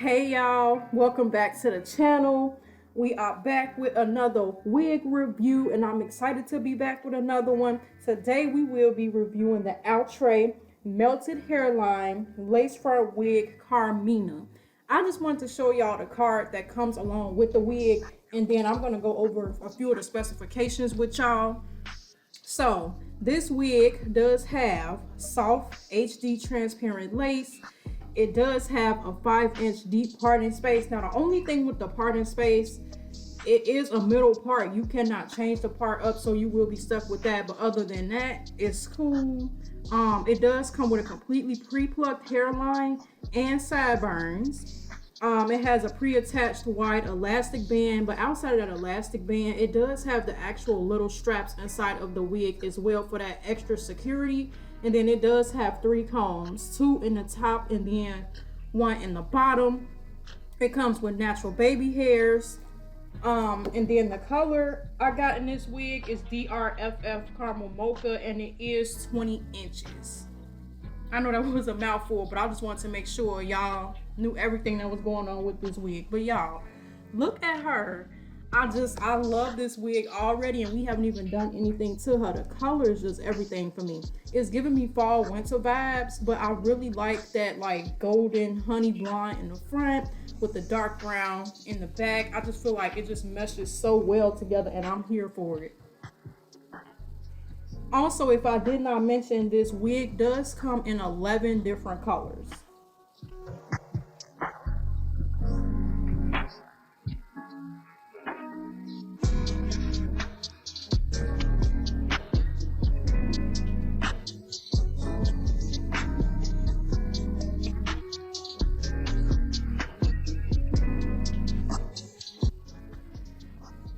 Hey y'all, welcome back to the channel. We are back with another wig review and I'm excited to be back with another one. Today we will be reviewing the Outre Melted Hairline Lace Front Wig Karmina. I just wanted to show y'all the card that comes along with the wig and then I'm going to go over a few of the specifications with y'all. So this wig does have soft HD transparent lace. It does have a 5-inch deep parting space. Now the only thing with the parting space, it is a middle part. You cannot change the part up, so you will be stuck with that. But other than that, it's cool. It does come with a completely pre-plucked hairline and sideburns. It has a pre-attached wide elastic band, but outside of that elastic band, it does have the actual little straps inside of the wig as well for that extra security. And then it does have 3 combs, 2 in the top and then 1 in the bottom. It comes with natural baby hairs. And then the color I got in this wig is DRFF Caramel Mocha, and it is 20 inches. I know that was a mouthful, but I just wanted to make sure y'all knew everything that was going on with this wig. But y'all, look at her. I love this wig already, and we haven't even done anything to her. The color is just everything for me. It's giving me fall winter vibes, but I really like that like golden honey blonde in the front with the dark brown in the back. I just feel like it just meshes so well together, and I'm here for it. Also, if I did not mention, this wig does come in 11 different colors.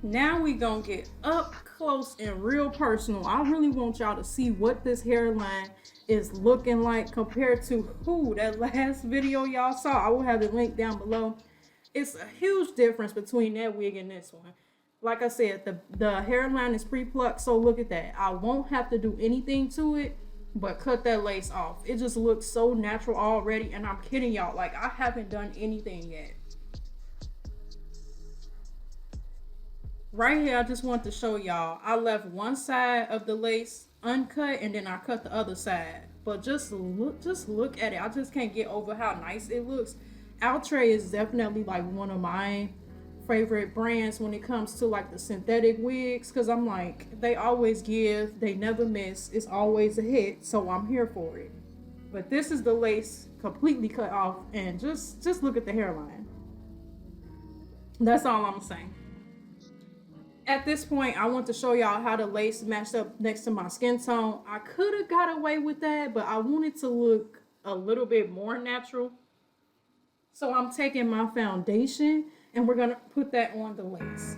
Now we gonna get up close and real personal. I really want y'all to see what this hairline is looking like compared to that last video y'all saw. I will have the link down below. It's a huge difference between that wig and this one. Like I said, the hairline is pre-plucked, so look at that. I won't have to do anything to it but cut that lace off. It just looks so natural already, and I'm kidding y'all, like I haven't done anything yet. Right here, I just want to show y'all, I left one side of the lace uncut and then I cut the other side. But just look at it. I just can't get over how nice it looks. Outre is definitely like one of my favorite brands when it comes to like the synthetic wigs, because I'm like, they always give, they never miss, it's always a hit, so I'm here for it. But this is the lace completely cut off, and just look at the hairline. That's all I'm saying. At this point, I want to show y'all how the lace matched up next to my skin tone. I could have got away with that, but I wanted to look a little bit more natural. So I'm taking my foundation and we're gonna put that on the lace.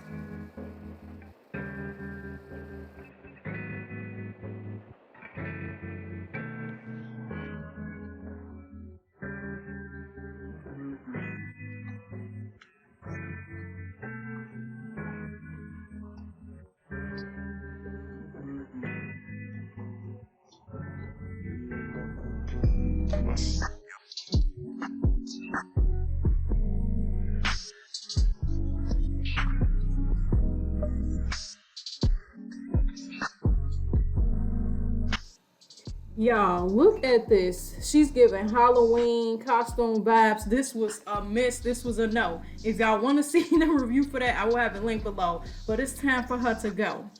Y'all, look at this. She's giving Halloween costume vibes. This was a miss. This was a no. If y'all want to see the review for that, I will have the link below. But it's time for her to go.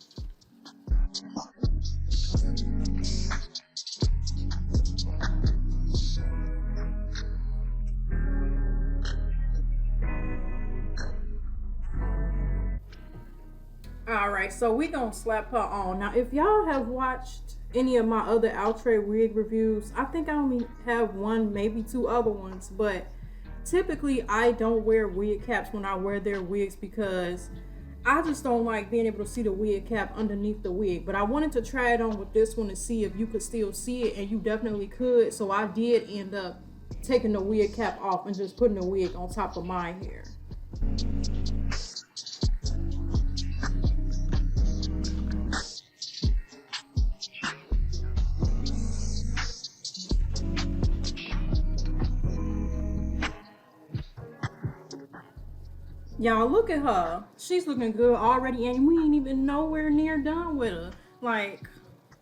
Alright, so we gonna slap her on. Now, if y'all have watched any of my other Outre wig reviews, I think I only have 1, maybe 2 other ones, but typically I don't wear wig caps when I wear their wigs because I just don't like being able to see the wig cap underneath the wig. But I wanted to try it on with this one to see if you could still see it, and you definitely could. So I did end up taking the wig cap off and just putting the wig on top of my hair. Y'all look at her. She's looking good already, and we ain't even nowhere near done with her. Like,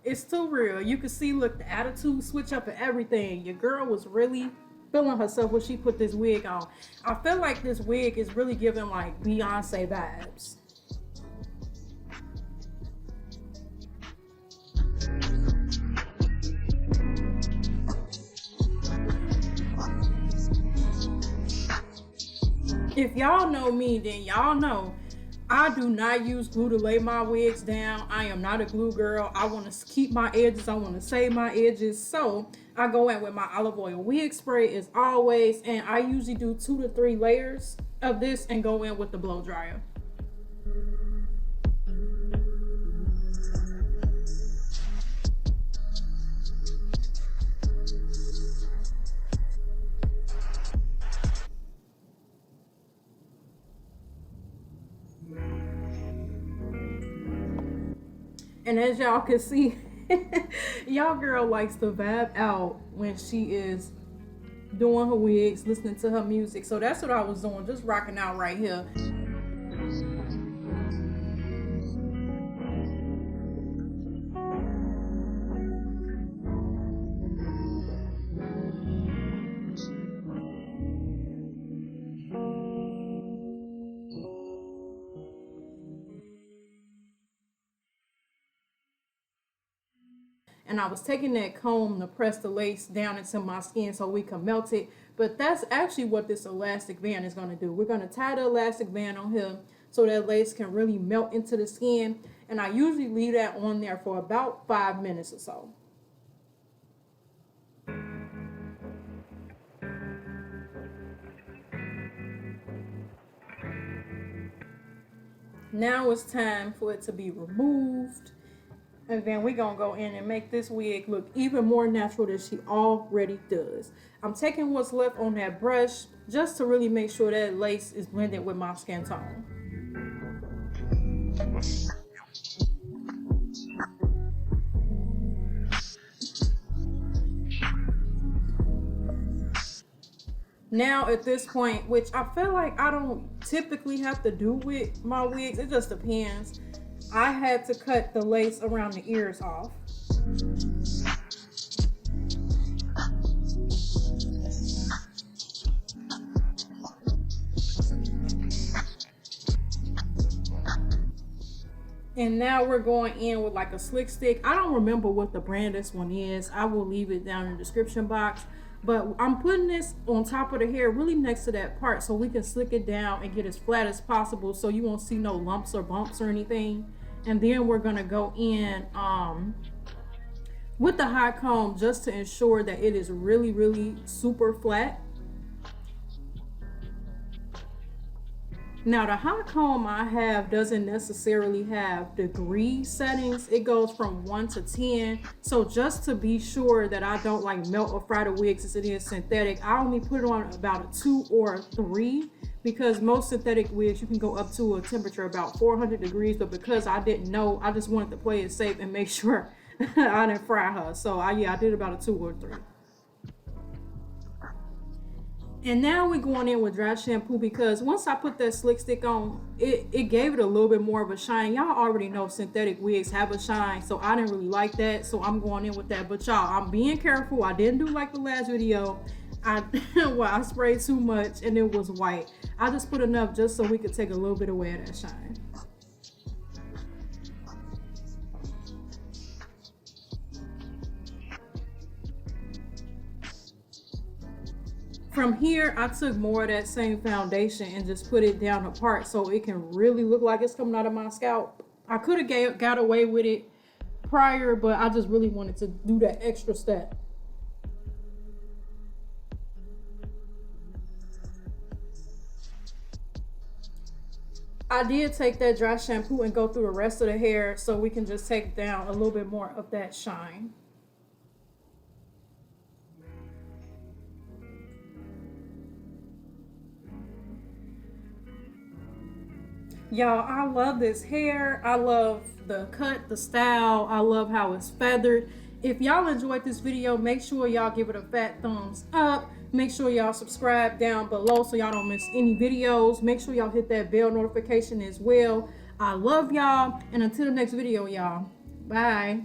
it's too real. You can see, look, the attitude switch up and everything. Your girl was really feeling herself when she put this wig on. I feel like this wig is really giving like Beyonce vibes. If y'all know me, then y'all know I do not use glue to lay my wigs down. I am not a glue girl. I want to keep my edges. I want to save my edges. So I go in with my olive oil wig spray as always. And I usually do 2 to 3 layers of this and go in with the blow dryer. And as y'all can see, y'all girl likes to vibe out when she is doing her wigs, listening to her music. So that's what I was doing, just rocking out right here. And I was taking that comb to press the lace down into my skin so we can melt it. But that's actually what this elastic band is going to do. We're going to tie the elastic band on here so that lace can really melt into the skin. And I usually leave that on there for about 5 minutes or so. Now it's time for it to be removed. And then we're going to go in and make this wig look even more natural than she already does. I'm taking what's left on that brush just to really make sure that lace is blended with my skin tone. Now at this point, which I feel like I don't typically have to do with my wigs, it just depends. I had to cut the lace around the ears off. And now we're going in with like a slick stick. I don't remember what the brand this one is. I will leave it down in the description box. But I'm putting this on top of the hair really next to that part so we can slick it down and get as flat as possible so you won't see no lumps or bumps or anything. And then we're gonna go in with the hot comb just to ensure that it is really, really super flat. Now the hot comb I have doesn't necessarily have degree settings. It goes from 1 to 10. So just to be sure that I don't like melt or fry the wigs as it is synthetic, I only put it on about a 2 or a 3. Because most synthetic wigs, you can go up to a temperature about 400 degrees. But because I didn't know, I just wanted to play it safe and make sure I didn't fry her. So I did about a 2 or 3. And now we're going in with dry shampoo because once I put that slick stick on, it gave it a little bit more of a shine. Y'all already know synthetic wigs have a shine, so I didn't really like that. So I'm going in with that. But y'all, I'm being careful. I didn't do like the last video. I sprayed too much and it was white. I just put enough just so we could take a little bit away of that shine. From here, I took more of that same foundation and just put it down apart so it can really look like it's coming out of my scalp. I could have got away with it prior, but I just really wanted to do that extra step. I did take that dry shampoo and go through the rest of the hair so we can just take down a little bit more of that shine. Y'all, I love this hair. I love the cut, the style. I love how it's feathered. If y'all enjoyed this video, make sure y'all give it a fat thumbs up. Make sure y'all subscribe down below so y'all don't miss any videos. Make sure y'all hit that bell notification as well. I love y'all, and until the next video, y'all. Bye.